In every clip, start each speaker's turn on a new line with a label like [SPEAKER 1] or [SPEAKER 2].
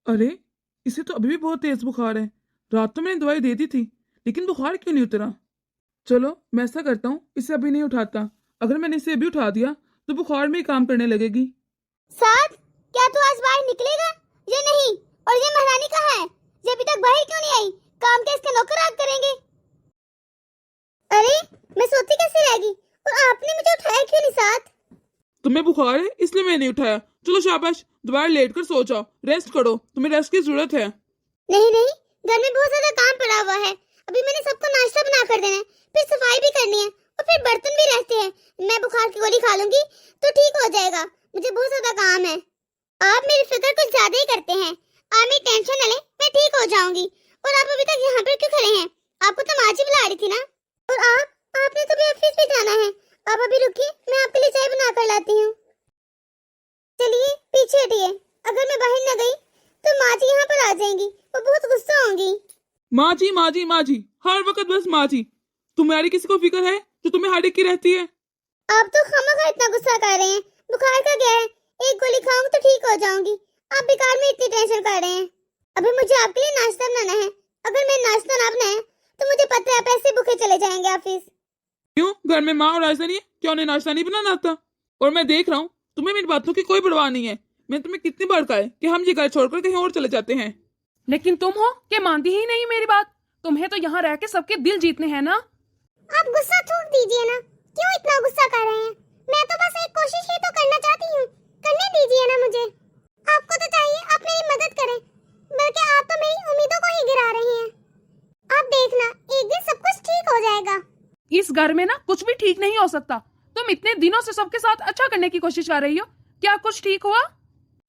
[SPEAKER 1] अरे, इसे तो अभी भी बहुत तेज बुखार है। रात तो मैंने दवाई दे दी थी, लेकिन बुखार क्यों नहीं उतरा। चलो, मैं ऐसा करता हूँ, इसे अभी नहीं उठाता। अगर मैंने इसे अभी उठा दिया तो बुखार में ही काम करने लगेगी।
[SPEAKER 2] साथ, क्या तू आज बाहर निकलेगा या नहीं? और ये महारानी कहाँ है? ये अभी तक बाहर क्यों नहीं आई? काम के इसके नौकर आग करेंगे। अरे, मैं सोती कैसे रहेगी? और आपने मुझे उठाया क्यों नहीं साथ?
[SPEAKER 1] तुम्हें बुखार है इसलिए मैंने नहीं उठाया। चलो शाबाश, दोबारा लेट कर सो जाओ, रेस्ट करो, तुम्हें रेस्ट की जरूरत है।
[SPEAKER 2] नहीं नहीं, घर में बहुत ज्यादा काम पड़ा हुआ है। अभी मैंने सबको नाश्ता बना कर देना है, फिर सफाई भी करनी है और फिर बर्तन भी रहते हैं। मैं बुखार की गोली खा लूंगी तो ठीक हो जाएगा। मुझे बहुत ज्यादा काम है। आप मेरी फिक्र कुछ ज्यादा ही करते हैं। आप मेरी टेंशन न लें, मैं ठीक हो जाऊंगी। और आप अभी तक यहाँ पर क्यों खड़े हैं? आपको तो माँ जी बुला रही थी ना। और आपने तो भी ऑफिस भी जाना है। आप अभी रुकिए, मैं आपके लिए चाय बना कर लाती हूँ। चलिए पीछे हटिए। अगर मैं बाहर न गई तो माँ जी यहाँ पर आ जाएंगी, वो बहुत गुस्सा होंगी।
[SPEAKER 1] माँ जी, माँ जी, माँ जी, हर वक्त बस माँ जी। तुम्हारी किसी को फिक्र है जो तुम्हें हर एक की रहती है?
[SPEAKER 2] आप तो खामखा इतना गुस्सा कर रहे हैं। बुखार का क्या है, एक गोली खाऊंगी तो ठीक हो जाऊंगी। आप बेकार में इतनी टेंशन कर रहे हैं। अभी मुझे आपके लिए नाश्ता बनाना है। अगर मैं नाश्ता ना बनाया तो मुझे पता है आप ऐसे भूखे चले जाएंगे ऑफिस।
[SPEAKER 1] क्यों, घर में माँ और आयसा नहीं है? क्या उन्हें नाश्ता नहीं बनाना आता? और मैं देख रहा हूँ तुम्हें मेरी बातों की कोई परवाह नहीं है। मैंने तुम्हें कितनी बार कहा है कि हम ये घर छोड़कर कहीं और चले जाते हैं।
[SPEAKER 3] लेकिन तुम हो कि मानती ही नहीं मेरी बात। तुम्हें तो यहाँ रह के सबके दिल जीतने हैं ना।
[SPEAKER 2] आप गुस्सा थूक दीजिए ना। क्यों इतना गुस्सा कर रहे हैं? मैं तो बस एक कोशिश ही तो करना चाहती हूँ। करने दीजिए ना मुझे। आपको तो चाहिए आप मेरी मदद करें, बल्कि आप तो मेरी उम्मीदों को ही गिरा रही हैं। आप देखना, एक दिन सब कुछ ठीक हो जाएगा।
[SPEAKER 3] इस घर में ना कुछ भी ठीक नहीं हो सकता। तुम इतने दिनों से सबके साथ अच्छा करने की कोशिश कर रही हो, क्या कुछ ठीक हुआ?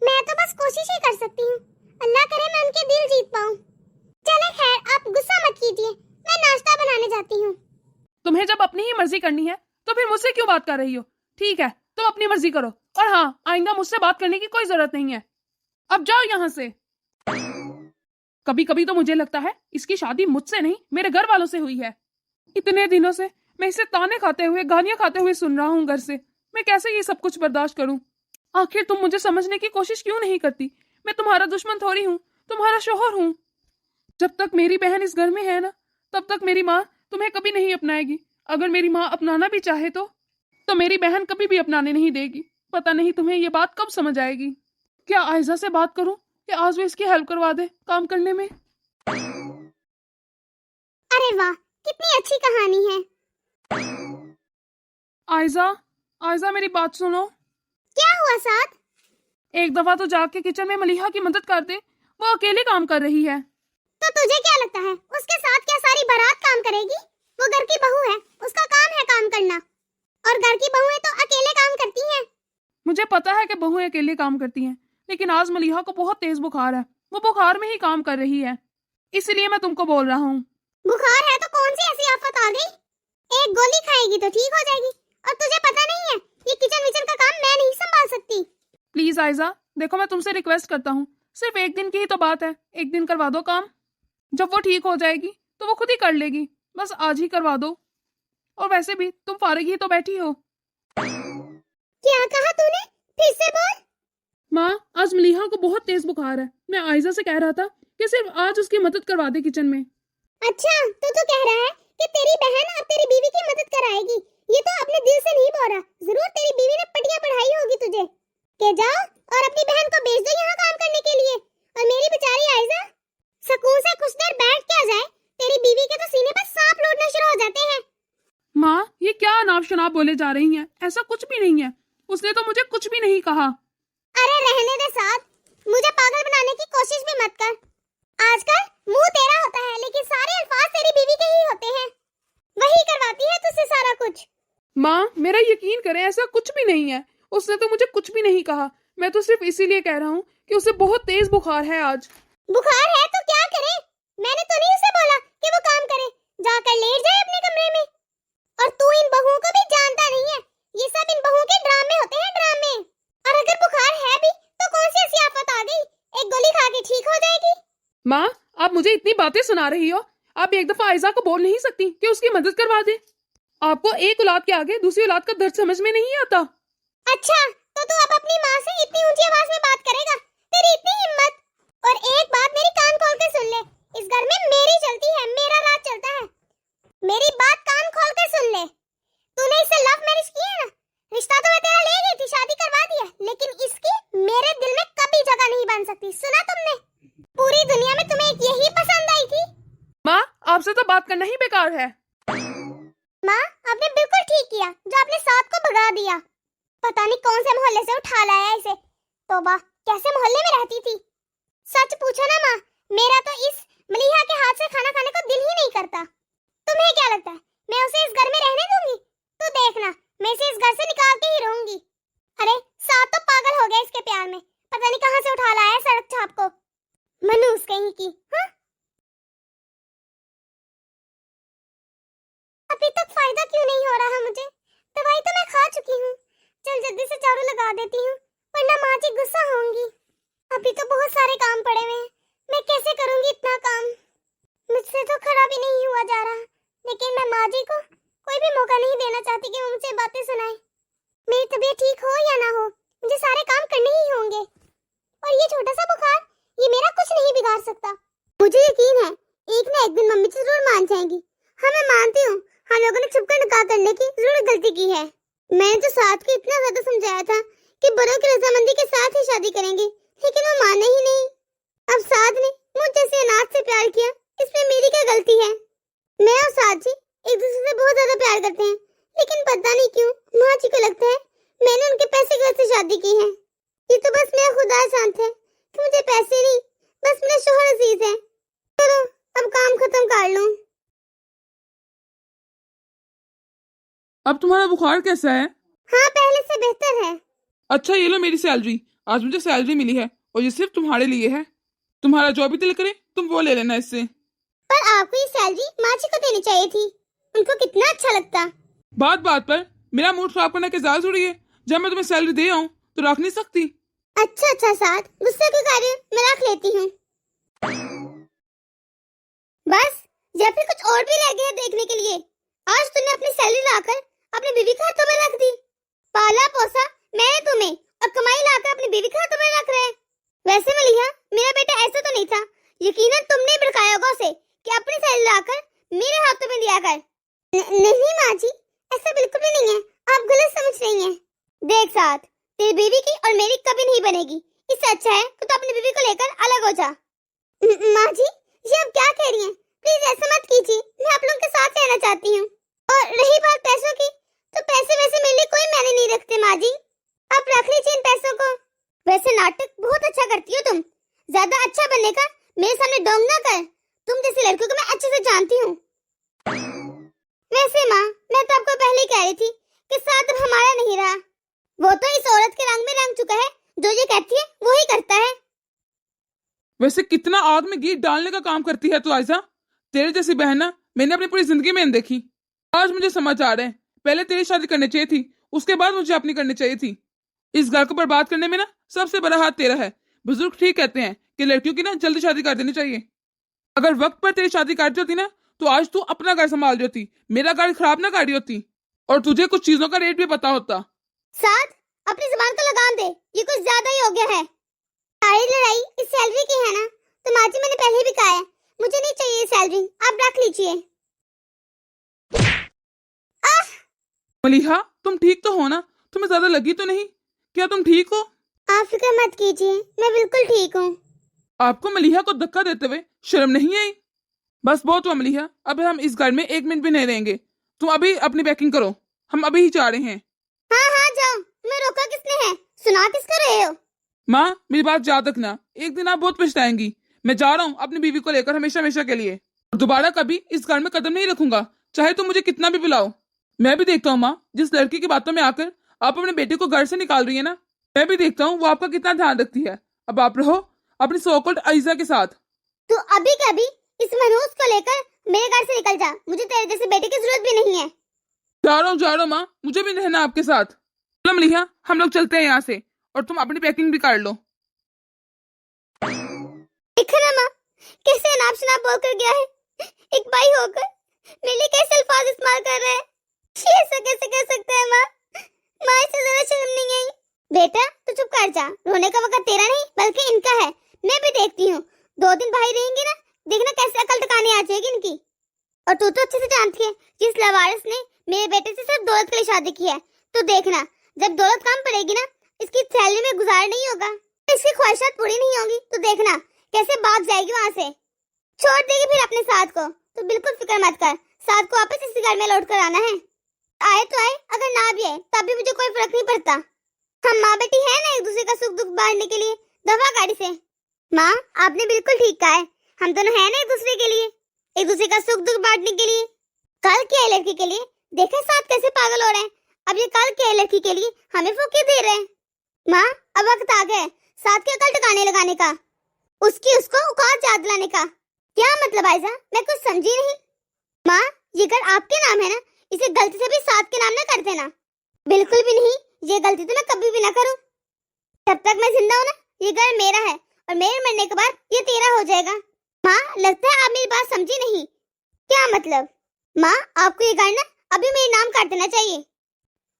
[SPEAKER 2] मैं तो बस कोशिश ही कर सकती हूँ। अल्लाह करे मैं उनके दिल जीत पाऊँ। चले खैर, आप गुस्सा मत कीजिए। मैं नाश्ता बनाने जाती हूँ।
[SPEAKER 3] तुम्हें जब अपनी ही मर्जी करनी है तो फिर मुझसे क्यों बात कर रही हो? ठीक है, तुम अपनी मर्जी करो। और हाँ, आइंदा मुझसे बात करने की कोई जरूरत नहीं है। अब जाओ यहाँ से। कभी कभी तो मुझे लगता है इसकी शादी मुझसे नहीं मेरे घर वालों से हुई है। इतने दिनों से मैं इसे ताने खाते हुए, गालियां खाते हुए सुन रहा हूँ घर से। मैं कैसे ये सब कुछ बर्दाश्त करूं? आखिर तुम मुझे समझने की कोशिश क्यों नहीं करती? मैं तुम्हारा दुश्मन थोड़ी हूँ, तुम्हारा शोहर हूँ। जब तक मेरी बहन इस घर में है ना, तब तक मेरी माँ तुम्हें कभी नहीं अपनाएगी। अगर मेरी माँ अपनाना भी चाहे तो मेरी बहन कभी भी अपनाने नहीं देगी। पता नहीं तुम्हें ये बात कब समझ आएगी। क्या आयजा से बात करूं या आज वो इसकी हेल्प करवा दे काम करने में?
[SPEAKER 2] अरे वाह, कितनी अच्छी कहानी है।
[SPEAKER 3] आयजा, आयजा मेरी बात सुनो।
[SPEAKER 2] क्या हुआ साथ?
[SPEAKER 3] एक दफा तो जाके किचन में मलिहा की मदद कर दे, वो अकेले काम कर रही है।
[SPEAKER 2] तो तुझे क्या लगता है उसके साथ क्या सारी बारात काम करेगी? वो घर की बहू है, उसका काम है काम करना। और घर की बहुएं तो अकेले काम करती हैं।
[SPEAKER 3] मुझे पता है कि बहुएं अकेले काम करती हैं, लेकिन आज मलिहा को बहुत तेज बुखार है। वो बुखार में ही काम कर रही है, इसलिए मैं तुमको बोल रहा हूँ।
[SPEAKER 2] बुखार है तो कौन सी ऐसी आफत आ गई? एक गोली खाएगी तो ठीक हो जाएगी। और तुझे पता नहीं है, ये किचन विचन का काम मैं नहीं संभाल सकती।
[SPEAKER 3] प्लीज आयजा, देखो मैं तुमसे रिक्वेस्ट करता हूँ, सिर्फ एक दिन की ही तो बात है। एक दिन करवा दो काम। जब वो ठीक हो जाएगी तो वो खुद ही कर लेगी। बस आज ही करवा दो। और वैसे भी तुम फारिग ही तो बैठी हो।
[SPEAKER 2] क्या कहा तूने? फिर से बोल।
[SPEAKER 3] माँ, आज मलिहा को बहुत तेज बुखार है। मैं आयजा से कह रहा था कि सिर्फ आज उसकी मदद करवा दे किचन में।
[SPEAKER 2] अच्छा, तो तू कह रहा है कि तेरी बहन अब तेरी बीवी की मदद कराएगी? ये तो अपने दिल से नहीं बोल रहा। जरूर तेरी बीवी ने पटिया पढ़ाई होगी तुझे कि जाओ और अपनी बहन को भेज दो यहाँ काम करने के लिए। और मेरी बेचारी आयजा सुकून से कुछ देर बैठ के आ जाए। तेरी बीवी के तो सीने पर सांप लौटना शुरू हो जाते हैं।
[SPEAKER 3] माँ, ये क्या अनाप शनाप बोले जा रही हैं? ऐसा कुछ भी नहीं है। उसने तो मुझे कुछ भी नहीं कहा।
[SPEAKER 2] अरे रहने दे साथ, मुझे पागल बनाने की कोशिश भी मत कर। आजकल मुंह तेरा होता है, लेकिन सारे अल्फाज तेरी बीवी के ही होते हैं। वही करवाती है तुझसे सारा कुछ।
[SPEAKER 3] माँ, मेरा यकीन करें, ऐसा कुछ भी नहीं है। उसने तो मुझे कुछ भी नहीं कहा। मैं तो सिर्फ इसीलिए कह रहा हूँ कि उसे बहुत तेज बुखार है आज।
[SPEAKER 2] बुखार है तो क्या करे? मैंने तो नहीं उसे बोला कि वो काम करे। जाकर लेट जाए अपने कमरे में। और तू इन बहुओं को भी जानता नहीं है। ये सब इन बहुओं के ड्रामे होते हैं, ड्रामे। और अगर बुखार है भी तो कौन सी ऐसी आफत आ गई? एक गोली खा के ठीक हो जाएगी।
[SPEAKER 3] माँ, आप मुझे इतनी बातें सुना रही हो। आप एक दफा आयजा को बोल नहीं सकती कि उसकी मदद करवा दे? आपको एक औलाद के आगे दूसरी औलाद का दर्द समझ में नहीं आता?
[SPEAKER 2] अच्छा, तो तू अब अपनी माँ से इतनी ऊंची आवाज में बात करेगा? तेरी इतनी हिम्मत? और बन सकती, सुना तुमने? पूरी दुनिया में तुम्हें एक यही पसंद आई थी।
[SPEAKER 3] माँ, आपसे तो बात करना ही बेकार है।
[SPEAKER 2] माँ, आपने बिल्कुल ठीक किया जो आपने साथ को भगा दिया। पता नहीं कौन से मोहल्ले से उठा लाया इसे। तौबा, कैसे मोहल्ले में रहती थी। सच पूछो ना माँ, मेरा तो इस मलिहा के हाथ से खाना खाने को दिल ही नहीं करता। तुम्हें क्या लगता है मैं उसे इस घर में रहने दूंगी? तू देखना, मैं इसे इस घर से निकाल के ही रहूंगी। अरे साथ तो पागल हो गया इसके प्यार में, पता नहीं कहां से उठा लाया है सड़क छाप को। मनूस कहीं की। हाँ, अभी तक फायदा क्यों नहीं हो रहा मुझे? दवाई तो मैं खा चुकी हूँ। चल जल्दी से झाड़ू लगा देती हूँ, वरना माँ जी गुस्सा होंगी। अभी तो बहुत सारे काम पड़े हुए हैं, मैं कैसे करूंगी इतना काम? मुझसे तो खड़ा भी नहीं हुआ जा रहा, लेकिन मैं माँ जी को कोई भी मौका नहीं देना चाहती कि वो मुझसे बातें सुनाए। मेरी तबीयत ठीक हो या ना हो, मुझे सारे काम करने ही होंगे। और ये छोटा सा बुखार, ये मेरा कुछ नहीं बिगाड़ सकता। मुझे यकीन है एक ना एक दिन मम्मी तो जरूर मान जाएंगी। हाँ, मैं मानती हूँ हम लोगों ने छुपकर निकाह करने की जरूर गलती की है। मैंने तो साथ को इतना ज्यादा समझाया था कि बड़ों की रजामंदी के साथ ही शादी करेंगे, लेकिन वो माने ही नहीं। अब साथ ने मुझ जैसे अनाथ से प्यार किया, इसमें मेरी क्या गलती है? मैं और साथ जी एक दूसरे से बहुत ज्यादा प्यार करते हैं, लेकिन पता नहीं क्यों माँ जी को लगता है मैंने उनके पैसे की वजह से शादी की है। ये तो बस मेरा खुदा शांत है कि मुझे पैसे नहीं, बस मेरा शोहर अजीज है। चलो अब काम खत्म कर लूं।
[SPEAKER 1] अब तुम्हारा बुखार कैसा है?
[SPEAKER 2] हाँ, पहले से बेहतर है।
[SPEAKER 1] अच्छा, ये लो मेरी सैलरी। आज मुझे सैलरी मिली है और ये सिर्फ तुम्हारे लिए है। तुम्हारा जो भी दिल करे तुम वो ले लेना इससे।
[SPEAKER 2] पर आपको ये सैलरी माँ जी को देनी चाहिए थी, उनको कितना अच्छा लगता।
[SPEAKER 1] बात बात पर मेरा मूड खराब करने के ज़्यादा थोड़ी है। जब मैं तुम्हें सैलरी दे आऊं तो रख नहीं सकती।
[SPEAKER 2] अच्छा साथ, गुस्से क्यों कर रही हो? मैं रख लेती हूँ। बस, या फिर कुछ और भी रह गया है देखने के लिए? आज तूने अपनी सैलरी लाकर अपनी बीवी के हाथों में रख दी। पाला पोसा मैंने तुम्हें और कमाई लाकर अपनी बीवी के हाथों में रख रहे हैं। वैसे मलिहा, मेरा बेटा ऐसा तो नहीं था। यकीनन तुमने भड़काया होगा उसे कि अपनी सैलरी लाकर मेरे हाथों में दिया कर। नहीं माँ जी, ऐसा बिल्कुल भी नहीं है, आप गलत समझ रही हैं। देख साथ, तेरी बीवी की और मेरी कभी नहीं बनेगी। इससे अच्छा है कि तू अपनी बीवी को लेकर अलग हो जा। माँ जी, ये आप क्या कह रही हैं? प्लीज ऐसा मत कीजिए, मैं आप लोगों के साथ रहना चाहती हूँ। और रही बात पैसों की, तो पैसे वैसे मेरे लिए कोई मायने नहीं रखते माँ जी, आप रख लीजिए इन पैसों को। वैसे नाटक बहुत अच्छा करती हो तुम, ज्यादा अच्छा बनने का मेरे सामने डोंग ना कर। तुम जैसी लड़कियों को मैं अच्छे से जानती हूँ। वैसे माँ, मैं तो आपको पहले ही कह रही थी कि साथ अब हमारा नहीं रहा। वो तो इस औरत के रंग में रंग चुका है, जो ये कहती है वो ही करता है।
[SPEAKER 1] वैसे कितना आग में घी डालने का काम करती है तू आयशा। तेरे जैसी बहन ना मैंने अपनी पूरी जिंदगी में नहीं देखी। आज मुझे समझ आ रहा है, पहले तेरी शादी करनी चाहिए थी, उसके बाद मुझे अपनी करनी चाहिए थी। इस घर को बर्बाद करने में ना सबसे बड़ा हाथ तेरा है। बुजुर्ग ठीक कहते हैं कि लड़कियों की ना जल्दी शादी कर देनी चाहिए। अगर वक्त पर तेरी शादी कर देती ना तो आज तू अपना घर संभाल देती, मेरा घर खराब ना कर रही होती, और तुझे कुछ चीजों का रेट भी पता होता।
[SPEAKER 2] साथ, अपनी जुबान को लगाम दे, ये कुछ ज्यादा ही हो गया है। सारी लड़ाई इस सैलरी की है ना? तो माँ जी, मैंने पहले भी कहा है मुझे नहीं चाहिए ये सैलरी, आप रख लीजिए।
[SPEAKER 1] मलिहा, तुम ठीक तो हो ना? तुम्हें ज्यादा लगी तो नहीं? क्या तुम ठीक हो?
[SPEAKER 2] आप फिक्र मत कीजिए, मैं बिल्कुल ठीक हूँ।
[SPEAKER 1] आपको मलिहा को धक्का देते हुए शर्म नहीं आई? बस बहुत हुआ मलिहा, अब हम इस घर में एक मिनट भी नहीं रहेंगे। तुम अभी अपनी पैकिंग करो, हम अभी ही जा रहे हैं।
[SPEAKER 2] हाँ जाओ, मैं रोका किसने है? सुना किसको रहे हो?
[SPEAKER 1] माँ, मेरी बात याद रखना, एक दिन आप बहुत पछताएंगी। मैं जा रहा हूँ अपनी बीवी को लेकर हमेशा हमेशा के लिए, और दोबारा कभी इस घर में कदम नहीं रखूंगा, चाहे तुम मुझे कितना भी बुलाओ। मैं भी देखता हूँ माँ, जिस लड़की की बातों में आकर आप अपने बेटे को घर से निकाल रही है ना, मैं भी देखता हूँ वो आपका कितना ध्यान रखती है। अब आप रहो अपनी सो-कॉल्ड आयशा के साथ।
[SPEAKER 2] तू अभी के अभी इस मनहूस को लेकर मेरे घर से निकल जा, मुझे तेरे जैसे बेटे की जरूरत भी नहीं है।
[SPEAKER 1] जा रहा हूँ माँ, मुझे भी रहना आपके साथ। चलो मलिहा, हम लोग चलते हैं यहाँ से, और तुम अपनी पैकिंग भी कर लो।
[SPEAKER 2] देखा ना माँ, कैसे अनाप शनाप बोलकर गया है। एक भाई होकर मेरे लिए कैसे अल्फाज इस्तेमाल कर रहा है। ये ऐसा कैसे कर सकता है माँ? माँ, इसे जरा शर्म नहीं आई। बेटा तू चुप कर जा, रोने का वक्त तेरा नहीं बल्कि इनका है। मैं भी देखती हूँ, 2 दिन भाई रहेंगे ना, देखना कैसे अकल ठिकाने आ जाएगी इनकी। और तू तो अच्छे से जानती है जिस लवारिस ने मेरे बेटे से सिर्फ दौलत के लिए शादी की है, तो देखना जब दौलत कम पड़ेगी ना, इसकी थैली में गुजार नहीं होगा। इसकी ख्वाहिशात पूरी नहीं होंगी तो देखना कैसे भाग जाएगी वहाँ से, छोड़ देगी फिर अपने साथ को। तो बिल्कुल फिक्र मत कर, साथ को वापस इसी घर में लौट कर आना है। आए तो आए, अगर ना भी आए तब भी मुझे कोई फर्क नहीं पड़ता। हम माँ बेटी है ना, एक दूसरे का सुख दुख बांटने के लिए। दफा गाड़ी से। माँ आपने बिल्कुल ठीक कहा है, हम दोनों है ना एक दूसरे के लिए, एक दूसरे का सुख दुख बांटने के लिए। कल की लड़की के लिए देखे साथ कैसे पागल हो रहे हैं, अब ये कल की लड़की के लिए हमें फूकी दे रहे हैं। माँ अब वक्त आ गया है साथ के अकल ठिकाने लगाने का, उसकी उसको औकात याद दिलाने का। क्या मतलब आयजा, मैं कुछ समझी नहीं। माँ ये घर आपके नाम है ना, इसे गलती से भी साथ के नाम ना कर देना। बिल्कुल भी नहीं, ये गलती तो मैं कभी भी ना करूं। जब तक मैं जिंदा हूं ना, ये घर मेरा है और मेरे मरने के बाद ये तेरा हो जाएगा। माँ लगता है आप मेरी बात समझी नहीं। क्या मतलब? माँ आपको ये घर ना अभी मेरे नाम कर देना चाहिए।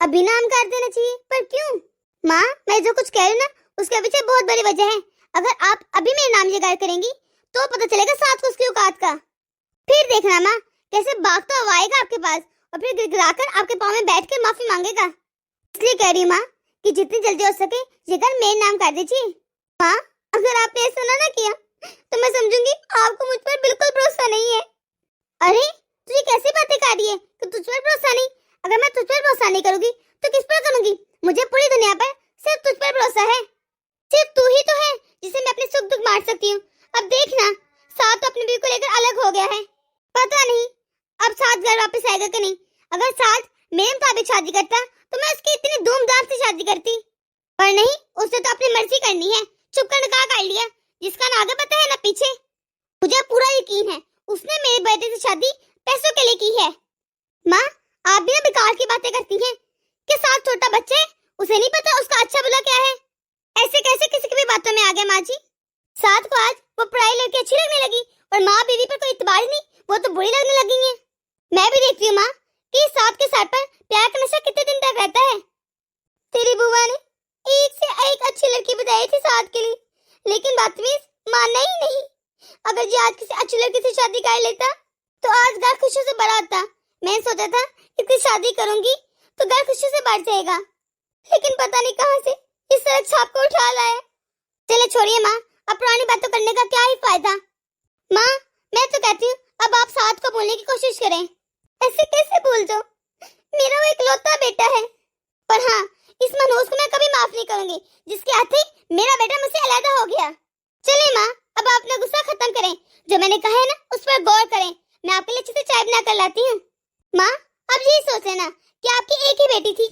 [SPEAKER 2] अभी नाम कर देना चाहिए? पर क्यों? माँ मैं जो कुछ कह रही हूँ ना, उसके पीछे बहुत बड़ी वजह है। अगर आप अभी मेरे नाम ये घर करेंगी तो पता चलेगा साथ को उसकी औकात का। फिर देखना माँ कैसे भागता हुआ आएगा आपके पास और फिर गिड़गिड़ाकर आपके पाँव में बैठ कर माफी मांगेगा। इसलिए कह रही हूँ माँ कि जितनी जल्दी हो सके ये घर मेरे नाम कर दीजिए। माँ अगर आपने ऐसा ना किया तो मैं समझूंगी आपको मुझ पर बिल्कुल भरोसा नहीं है। अरे तू ये कैसी बातें कर रही है कि तुझ पर भरोसा नहीं? अगर मैं तुझ पर भरोसा नहीं करूंगी तो किस पर करूंगी? मुझे पूरी दुनिया पर सिर्फ तुझ पर भरोसा है। सिर्फ तू ही तो है जिसे मैं अपने सुख दुख बांट सकती हूँ। अब देखना साथ तो अपने बीवी को लेकर अलग हो गया है, पता नहीं अब साथ घर वापस आएगा कि नहीं। अगर साथ मेरे मुताबिक शादी करता तो मैं उसकी इतनी धूमधाम से शादी करती, पर नहीं, उसने तो अपनी मर्जी करनी है। चुप कर निकाह कर लिया, जिसका ना आगे पता है ना पीछे। मुझे पूरा यकीन है उसने मेरे बेटे से शादी पैसों के लिए की है। माँ आप भी ना बेकार की बातें करती हैं कि साथ छोटा बच्चा है, उसे नहीं पता उसका अच्छा बुरा क्या है। ऐसे कैसे किसी की भी बातों में आ गए माँ जी? साथ को आज वो पढ़ाई लड़की अच्छी लगने लगी और माँ बीवी पर कोई इतबार ही नहीं, वो तो बुरी लगने लगी है। मैं भी देखती हूँ माँ कि साथ के सर पर प्यार का नशा कितने दिन तक रहता है। तेरी बुआ ने एक से एक अच्छी लड़की बताई थी साथ के लिए, लेकिन बदतमीज मानना ही नहीं। अगर जी आज किसी अच्छी लड़की से शादी कर लेता तो आज घर खुशियों से भरा होता। मैंने सोचा था इसकी शादी करूंगी तो घर खुशियों से भर जाएगा, लेकिन पता नहीं कहां से इस सड़क छाप को उठा लाया। चले छोड़िए माँ, अब पुरानी बातों करने का क्या ही फायदा। माँ मैं तो कहती हूँ अब आप साथ को बोलने की कोशिश करें। ऐसे कैसे भूल जाओ, मेरा वो इकलौता बेटा है। पर हाँ इस मनहूस को मैं कभी माफ नहीं करूंगी जिसके हाथे मेरा बेटा मुझसे अलग हो गया। चले माँ अब आप अपना गुस्सा खत्म करें, जो मैंने कहा है ना उस पर गौर करें। मैं आपके लिए अच्छे से चाय बना कर लाती हूँ। माँ अब यही सोचे ना कि आपकी एक ही बेटी थी।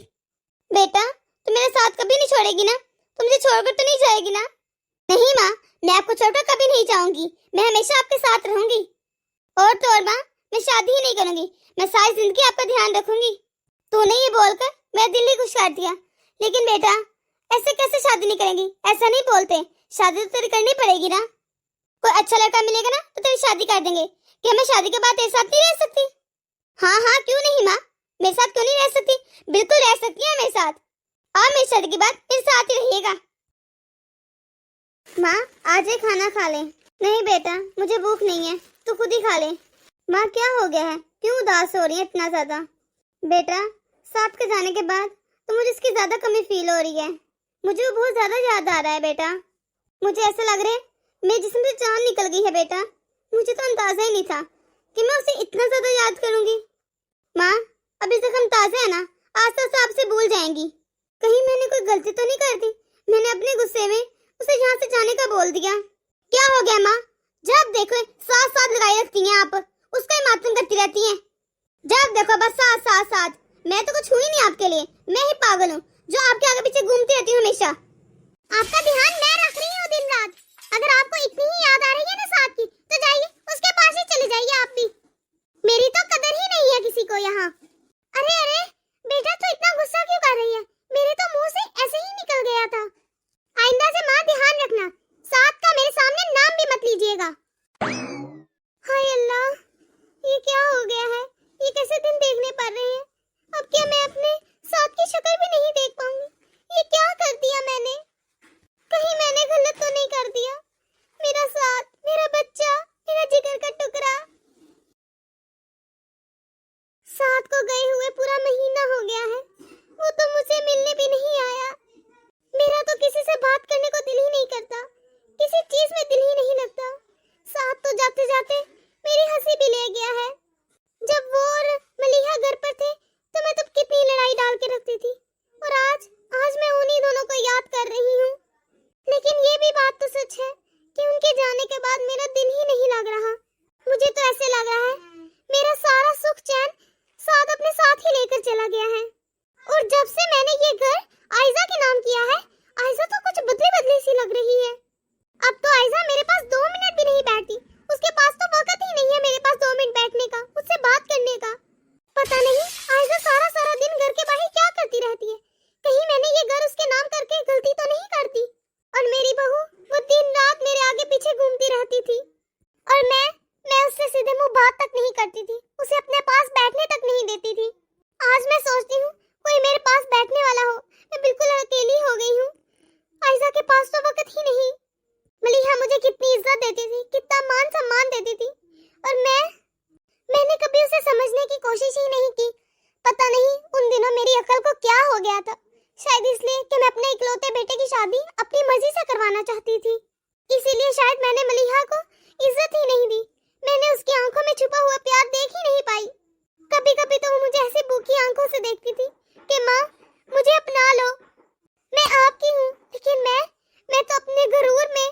[SPEAKER 2] बेटा तुम मेरे साथ कभी नहीं छोड़ेगी ना? तुम मुझे छोड़कर तो नहीं जाएगी ना? नहीं माँ मैं आपको छोड़कर कभी नहीं जाऊंगी, मैं हमेशा आपके साथ रहूंगी। और तो और माँ मैं शादी ही नहीं करूंगी, मैं सारी जिंदगी आपका ध्यान रखूंगी। तूने ये बोलकर मेरा दिल ही खुश कर दिया, लेकिन बेटा ऐसे कैसे शादी नहीं करेंगी? ऐसा नहीं बोलते, शादी तो तेरी करनी पड़ेगी ना। कोई अच्छा लड़का मिलेगा ना तो तेरी शादी कर देंगे। कि हमें शादी के बाद तेरे साथ नहीं रह सकती? हाँ हाँ क्यों नहीं माँ, मेरे साथ क्यों नहीं रह सकती? बिल्कुल रह सकती है मेरे साथ। और मेरी शादी के बाद मेरे साथ ही रहिएगा। माँ आज ही खाना खा ले। नहीं बेटा मुझे भूख नहीं है, तू खुद ही खा ले। माँ क्या हो गया है, क्यों उदास हो रही है इतना ज्यादा? बेटा साथ के जाने के बाद तो मुझे इसकी ज्यादा कमी फील हो रही है। मुझे वो बहुत ज्यादा याद आ रहा है बेटा। मुझे ऐसा लग रहा है मेरे जिस्म से जान निकल गई है बेटा। मुझे तो अंदाजा ही नहीं था कि मैं उसे इतना ज्यादा याद करूंगी। माँ अभी जख्म ताजा है ना, आस्ते आस्ते आपसे भूल जाएंगी। कहीं मैंने कोई गलती तो नहीं कर दी? मैंने अपने गुस्से में उसे यहाँ से जाने का बोल दिया। क्या हो गया माँ? जब देखो साथ साथ लगाई रखती हैं आप, उसका ही मातम करती रहती हैं। जब देखो बस साथ साथ साथ। मैं तो कुछ हुई नहीं आपके लिए, मैं ही पागल हूँ जो आपके आगे पीछे घूमती रहती हूँ हमेशा। आपका ध्यान मैं रख रही हूँ दिन रात। अगर आपको इतनी ही याद आ रही है ना साथ की तो जाइए उसके पास ही चले जाइए आप भी। मेरी तो कदर ही नहीं है किसी को यहाँ। अरे अरे बेटा तू इतना गुस्सा क्यों कर रही है? मेरे तो मुंह से ऐसे ही निकल गया था। आइंदा से माँ ध्यान रखना, साथ का मेरे सामने नाम भी मत लीजिएगा। हाय अल्लाह ये क्या हो गया है? ये कैसे दिन देखने पड़ रहे हैं? अब क्या मैं अपने साथ की शक्ल भी नहीं देख पाऊंगी? ये क्या कर दिया मैंने? कहीं मैंने गलत तो नहीं कर दिया? मेरा साथ, मेरा बच्चा, मेरा जिगर का टुकड़ा। साथ को गए हुए पूरा महीना हो गया है, वो तो मुझे मिलने भी नहीं आया। मेरा तो किसी से बात करने को दिल ही नहीं कि उनके जाने के बाद मेरा दिल ही नहीं लग रहा। मुझे तो ऐसे लग रहा है मेरा सारा सुख चैन साद अपने साथ ही लेकर चला गया है। और जब से मैंने ये घर आयजा के नाम किया है, आयजा तो कुछ बदली बदली सी लग रही है। अब तो आयजा मेरे पास 2 मिनट भी नहीं बैठती। उसके पास तो वक्त ही नहीं है मेरे पास 2 मिनट बैठने का, मुझसे बात करने का। पता नहीं आयजा सारा सारा दिन घर के बाहर क्या करती रहती है। कहीं मैंने ये घर उसके नाम करके गलती तो नहीं करती। और मेरी बहू वो दिन रात मेरे आगे पीछे घूमती रहती थी और मैं उससे सीधे मुंह बात तक नहीं करती थी, उसे अपने पास बैठने तक नहीं देती थी। आज मैं सोचती हूँ कोई मेरे पास बैठने वाला हो, मैं बिल्कुल अकेली हो गई हूँ। आयजा के पास तो वक्त ही नहीं। मलिहा मुझे कितनी इज्जत देती थी, कितना मान सम्मान देती थी, और मैंने कभी उसे समझने की कोशिश ही नहीं की। पता नहीं उन दिनों मेरी अकल को क्या हो गया था। शायद इसलिए कि मैं अपने इकलौते बेटे की शादी अपनी मर्जी से करवाना चाहती थी। इसीलिए शायद मैंने मलिहा को इज्जत ही नहीं दी। मैंने उसकी आंखों में छुपा हुआ प्यार देख ही नहीं पाई। कभी कभी तो वो मुझे ऐसी भूखी आंखों से देखती थी कि माँ मुझे अपना लो, मैं आपकी हूँ। लेकिन मैं तो अपने गुरूर में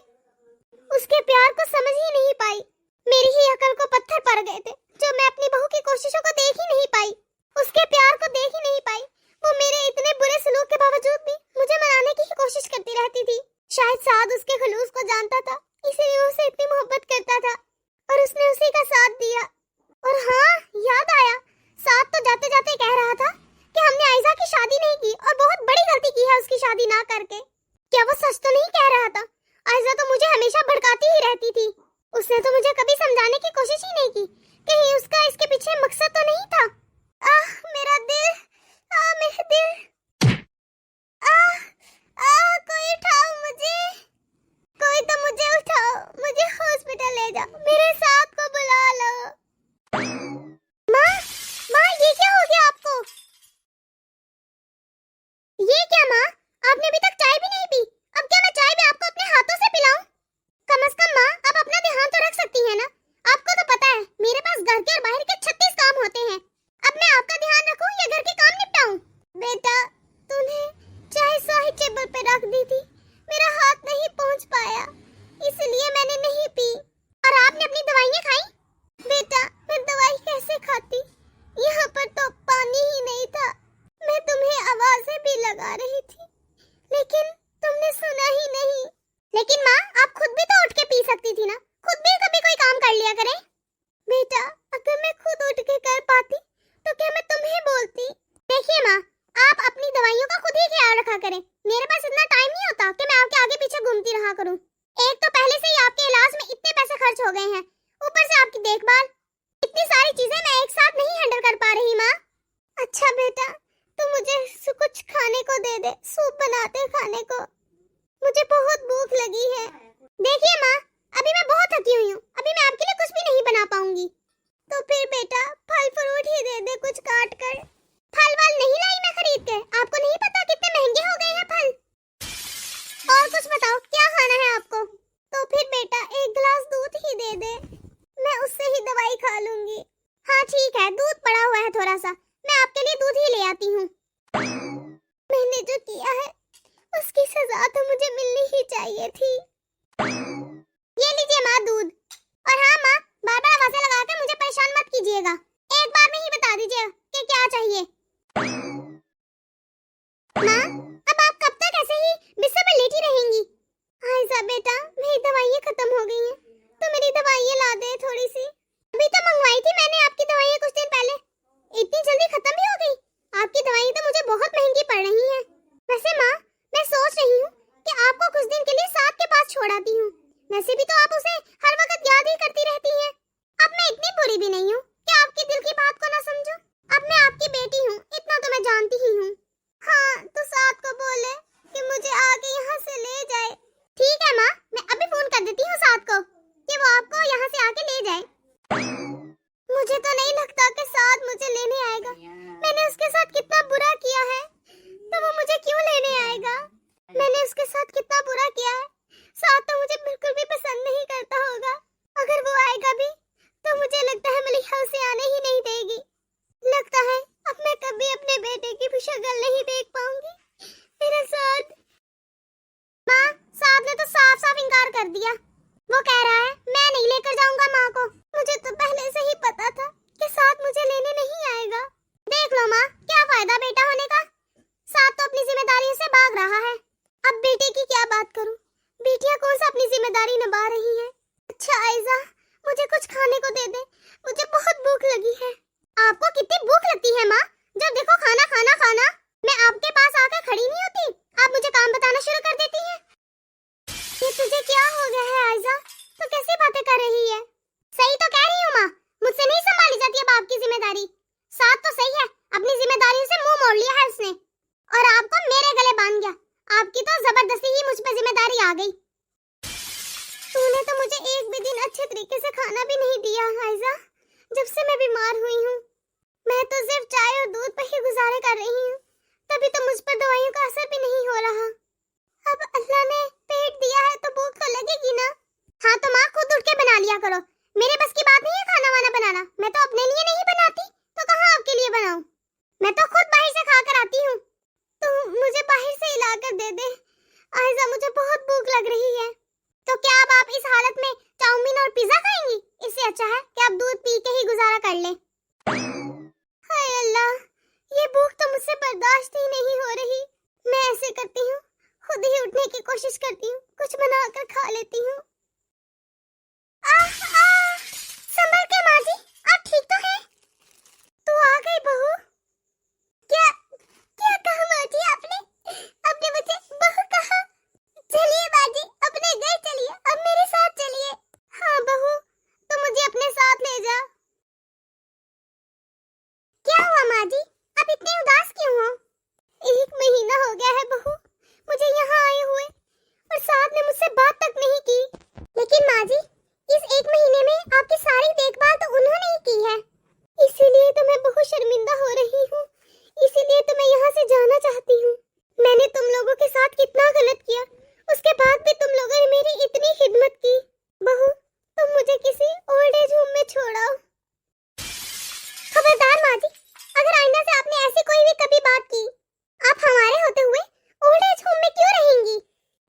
[SPEAKER 2] उसके प्यार को समझ ही नहीं पाई। मेरी ही अकल को पत्थर पड़ गए थे जो मैं अपनी बहू की कोशिशों को देख ही नहीं पाई, उसके प्यार को देख ही नहीं पाई। वो मेरे इतने बुरे सलूक के बावजूद भी मुझे मनाने की ही कोशिश करती रहती थी। शायद साद उसके खलूस को जानता था, इसीलिए वो उससे इतनी मोहब्बत करता था और उसने उसी का साथ दिया। और हाँ, याद आया, साद तो जाते जाते कह रहा था कि हमने आयजा की शादी नहीं की और बहुत बड़ी गलती की है उसकी शादी ना करके। क्या वो सच तो नहीं कह रहा था? आयजा तो मुझे हमेशा भड़काती ही रहती थी। उसने तो मुझे कभी समझाने की कोशिश ही नहीं की। कहीं उसका इसके पीछे मकसद तो नहीं था। आह मेरा दिल, आह मेरा दिल, आह आह कोई उठाओ मुझे, कोई तो मुझे उठाओ, मुझे हॉस्पिटल ले जाओ, मेरे साथ को बुला लो। माँ ये क्या हो गया आपको? ये क्या माँ, आपने अभी तक चाय भी नहीं पी। अब क्या मैं चाय भी आपको अपने हाथों से पिलाऊं? कम से कम माँ आप अपना ध्यान तो रख सकती हैं ना। आपको तो पता है मेरे पास घर के और बाहर के 36 काम होते हैं। अब मैं आपका ध्यान रखूं या घर के काम निपटाऊं? बेटा तूने चाय साइड टेबल पे रख दी थी, मेरा हाथ नहीं पहुंच पाया, इसलिए मैंने नहीं पी। और आपने अपनी दवाइयाँ खाई? बेटा मैं दवाई कैसे खाती, यहाँ पर तो पानी ही नहीं था। मैं तुम्हें आवाजें भी लगा रही थी लेकिन तुमने सुना ही नहीं। लेकिन माँ आप खुद भी तो उठ के पी सकती थी ना, खुद भी कभी कोई काम कर लिया करें। बेटा अगर मैं खुद उठ के कर पाती तो क्या मैं तुम्हें बोलती? देखिए माँ, आप अपनी दवाइयों का खुद ही ख्याल रखा करें। मेरे पास इतना टाइम नहीं होता कि मैं आपके आगे पीछे घूमती रहा करूं। एक तो पहले से ही आपके इलाज में इतने पैसे खर्च हो गए हैं, ऊपर से आपकी देखभाल, इतनी सारी चीजें मैं एक साथ नहीं हैंडल कर पा रही माँ। अच्छा बेटा तू मुझे कुछ खाने को दे दे, सूप बनाते खाने को, मुझे बहुत भूख लगी है। देखिए माँ अभी मैं बहुत थकी हुई हूँ, अभी मैं आपके लिए कुछ भी नहीं बना पाऊंगी। तो फिर बेटा फल फ्रूट ही दे दे कुछ काट कर। फल वाल नहीं लाई मैं खरीद कर, आपको नहीं पता कितने महंगे हो गए हैं फल। और कुछ बताओ क्या खाना है आपको? तो फिर बेटा 1 गिलास दूध ही दे दे, मैं उससे ही दवाई खा लूंगी। हाँ ठीक है, दूध पड़ा हुआ है थोड़ा सा, मैं आपके लिए दूध ही ले आती हूँ। मैंने जो किया है उसकी सजा तो मुझे मिलनी ही चाहिए थी। ये लीजिए माँ दूध। और हाँ माँ बार बार आवाजें लगा कर मुझे परेशान मत कीजिएगा, एक बार में ही बता दीजिए कि क्या चाहिए। माँ अब आप कब तक ऐसे ही बिस्तर पर लेटी रहेंगी? आयजा बेटा मेरी दवाइयाँ खत्म हो गई हैं, तो मेरी दवाइयाँ ला दे थोड़ी सी। अभी तो मंगवाई थी मैंने आपकी दवाइयाँ कुछ दिन पहले, इतनी जल्दी खत्म भी हो गई? आपकी दवाइयाँ तो मुझे बहुत महंगी पड़ रही हैं। वैसे माँ मैं सोच रही हूँ कि आपको कुछ दिन के लिए साद के पास छोड़ आती हूँ। वैसे भी तो आप उसे हर वक्त याद ही करती रहती हैं। अब मैं इतनी बुरी भी नहीं हूँ कि आपके दिल की बात को ना समझूं। अब मैं आपकी बेटी हूँ, इतना तो मैं जानती ही हूँ। हाँ तो साद को बोले कि मुझे आके यहाँ से ले जाए। ठीक है माँ, मैं अभी फोन कर देती हूँ साद को कि वो आपको यहाँ से आके ले जाए। मुझे तो नहीं लगता कि साद मुझे लेने आएगा। मैंने उसके साथ कितना बुरा किया है, तो वो मुझे क्यों लेने आएगा? मैंने उसके साथ कितना बुरा किया है। साद तो मुझे बिल्कुल भी पसंद नहीं करता होगा। अगर वो आएगा भी तो मुझे लगता है मलिहा उसे आने ही नहीं देगी। लगता है अब मैं कभी अपने बेटे की भी शक्ल नहीं देख पाऊंगी। मेरा साद। माँ साद ने तो साफ साफ इनकार कर दिया। वो कह रहा है मैं नहीं लेकर जाऊंगा माँ को। मुझे तो पहले से ही पता था कि साथ मुझे लेने नहीं आएगा। देख लो माँ, क्या फायदा बेटा होने का, साथ तो अपनी जिम्मेदारियों से भाग रहा है। अब बेटे की क्या बात करूं, बेटियां कौन सा अपनी जिम्मेदारी निभा रही हैं। अच्छा आयजा, मुझे कुछ खाने को दे दे, मुझे बहुत भूख लगी है। आपको कितनी भूख लगती है माँ, जब देखो खाना खाना खाना। मैं आपके पास आकर खड़ी नहीं होती, आप मुझे काम बताना शुरू कर देती हैं। ये तुझे क्या हो गया है आयजा, तो कैसी बातें कर रही है। सही तो कह रही हूँ माँ, मुझसे नहीं संभाली जाती अब आपकी जिम्मेदारी। साथ तो सही है, अपनी जिम्मेदारियों से मुंह मोड़ लिया है उसने और आपको मेरे गले बांध गया। आपकी तो जबरदस्ती ही मुझ पर जिम्मेदारी आ गई। तूने तो मुझे एक भी दिन अच्छे तरीके से खाना भी नहीं दिया आयजा, जब से मैं बीमार हुई हूँ। मैं तो सिर्फ चाय और दूध पर ही गुजारे कर रही हूँ, तभी तो मुझ पर दवाइयों का असर भी नहीं हो रहा। अब अल्लाह ने पेट दिया है तो भूख तो लगेगी ना। हाँ तो माँ खुद उठ के बना लिया करो, मेरे बस की बात नहीं है खाना वाना बनाना। मैं तो अपने लिए नहीं बनाती तो कहाँ आपके लिए बनाऊं। मैं तो खुद बाहर से खा कर आती हूँ, तो मुझे बाहर से ला कर दे दे आयजा, मुझे बहुत भूख लग रही है। तो क्या अब आप इस हालत में चाउमीन और पिज्जा खाएंगी? इससे अच्छा है कि आप दूध पी के ही गुजारा कर ले। हाय अल्लाह, ये भूख तो मुझसे बर्दाश्त ही नहीं हो रही। मैं ऐसे करती हूँ, खुद ही उठने की कोशिश करती हूँ, कुछ बनाकर खा लेती हूँ। संभल के माँ जी, आप ठीक तो हैं? तू आ गई बहू। क्या क्या कहा माँ जी आपने? आपने मुझे बहू कहा? चलिए बाजी, अपने घर चलिए, अब मेरे साथ चलिए। हाँ बहू, तो मुझे अपने साथ ले जा। क्या हुआ माँ जी, आप इतने उदास क्यों हो? 1 महीना हो गया है बहू मुझे यहाँ आए हुए, और साथ ने मुझसे बात तक नहीं की। लेकिन माँ जी, इस 1 महीने में आपकी सारी देखभाल तो उन्होंने ही की है, इसीलिए तो मैं बहुत शर्मिंदा हो रही हूँ। इसीलिए तो मैं यहाँ से जाना चाहती हूँ। मैंने तुम लोगों के साथ कितना गलत किया, उसके बाद भी तुम लोगों ने मेरी इतनी खिदमत की। बहू, तुम मुझे किसी ओल्ड एज होम में छोड़ाओ। खबरदार माँ जी, अगर आइंदा से आपने ऐसी कोई भी कभी बात की, आप हमारे होते हुए ओल्ड एज होम में क्यों रहेंगी?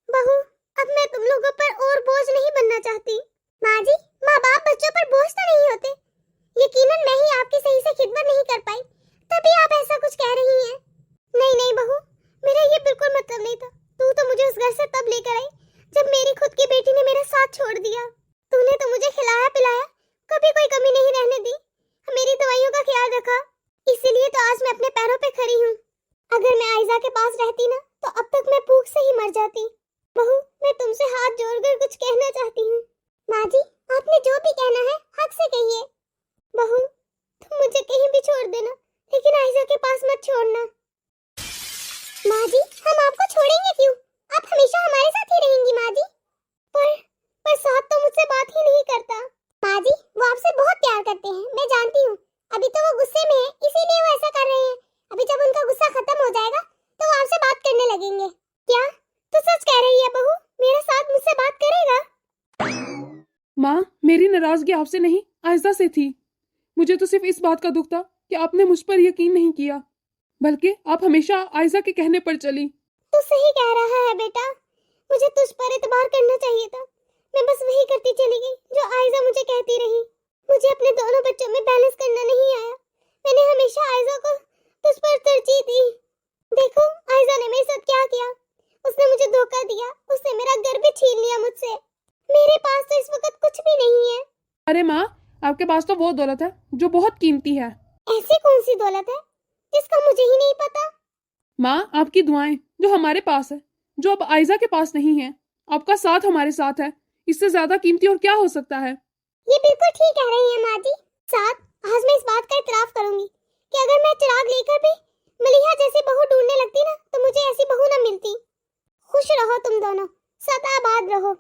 [SPEAKER 2] बहू, अब मैं तुम लोगों पर और बोझ नहीं बनना चाहती। माँ जी, माँ बाप बच्चों पर बोझ तो नहीं होते। यकीनन मैं ही आपकी सही से खिदमत नहीं कर पाई, तभी आप ऐसा कुछ कह रही हैं। नहीं नहीं बहू, मेरा ये बिल्कुल मतलब नहीं था। तू तो मुझे उस घर से तब लेकर आई जब मेरी खुद की बेटी ने मेरा साथ छोड़ दिया। तूने तो मुझे खिलाया पिलाया, कभी कोई कमी नहीं रहने दी, मेरी दवाइयों का ख्याल रखा। इसीलिए तो आज मैं अपने पैरों पे खड़ी हूँ। अगर मैं आयजा के पास रहती ना, तो अब तक मैं भूख से ही मर जाती। बहू, मैं तुमसे हाथ जोड़कर कुछ कहना चाहती हूँ। माँ जी, आपने जो भी कहना है हक से कहिए। बहू, तुम मुझे कहीं भी छोड़ देना, लेकिन आयजा के पास मत छोड़ना। माँ जी, हम आपको छोड़ेंगे क्यों? आप हमेशा हमारे साथ ही रहेंगी माँ जी। पर साथ तो मुझसे बात ही नहीं करता। माँ जी, वो आपसे बहुत प्यार करते हैं, मैं जानती हूँ। अभी तो वो गुस्से में है, इसीलिए वो ऐसा कर रहे हैं। अभी जब उनका गुस्सा खत्म हो जाएगा, तो वो आपसे बात करने लगेंगे। क्या तू सच कह रही है बहू? मेरा साथ मुझसे बात करेगा?
[SPEAKER 3] माँ, मेरी नाराजगी आपसे नहीं, आयजा से थी। मुझे तो सिर्फ इस बात का दुख था कि आपने मुझ पर यकीन नहीं किया, बल्कि आप हमेशा आयजा के कहने पर चली।
[SPEAKER 2] तू सही कह रहा है बेटा, मुझे तुझ पर एतबार करना चाहिए था। मैं बस वही करती चली गई जो आयजा मुझे कहती रही। मुझे अपने दोनों बच्चों में बैलेंस करना नहीं आया। मैंने हमेशा आयजा को तुझ पर तरजीह दी। देखो आयजा ने मेरे साथ क्या किया, उसने मुझे धोखा दिया, उसने मेरा घर भी छीन लिया मुझसे। मेरे पास तो इस वक्त कुछ भी नहीं है।
[SPEAKER 3] अरे माँ, आपके पास तो वो दौलत है जो बहुत कीमती है।
[SPEAKER 2] ऐसी कौन सी दौलत है जिसका मुझे ही नहीं पता?
[SPEAKER 3] माँ, आपकी दुआएं जो हमारे पास है, जो अब आयजा के पास नहीं है। आपका साथ हमारे साथ है, इससे ज्यादा कीमती और क्या हो सकता है?
[SPEAKER 2] ये बिल्कुल ठीक कह रही है माँ जी। साथ आज मैं इस बात का इतराफ करूंगी कि अगर मैं चिराग लेकर भी मलिहा जैसी बहू ढूंढने लगती ना, तो मुझे ऐसी बहू न मिलती। खुश रहो तुम दोनों, सदाबाद रहो।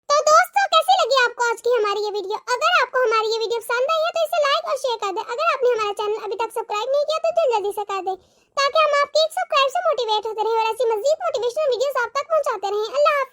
[SPEAKER 2] तो दोस्तों, कैसी लगी आपको आज की हमारी ये वीडियो? अगर आपको हमारी ये वीडियो पसंद आई है तो इसे लाइक और शेयर कर दें। अगर आपने हमारा चैनल अभी तक सब्सक्राइब नहीं किया तो जल्दी से कर दें, ताकि हम आपके एक सब्सक्राइब से मोटिवेट होते रहें और ऐसी मज़ीद मोटिवेशनल वीडियोस आप तक पहुंचाते रहें। अल्लाह हाफ़िज़।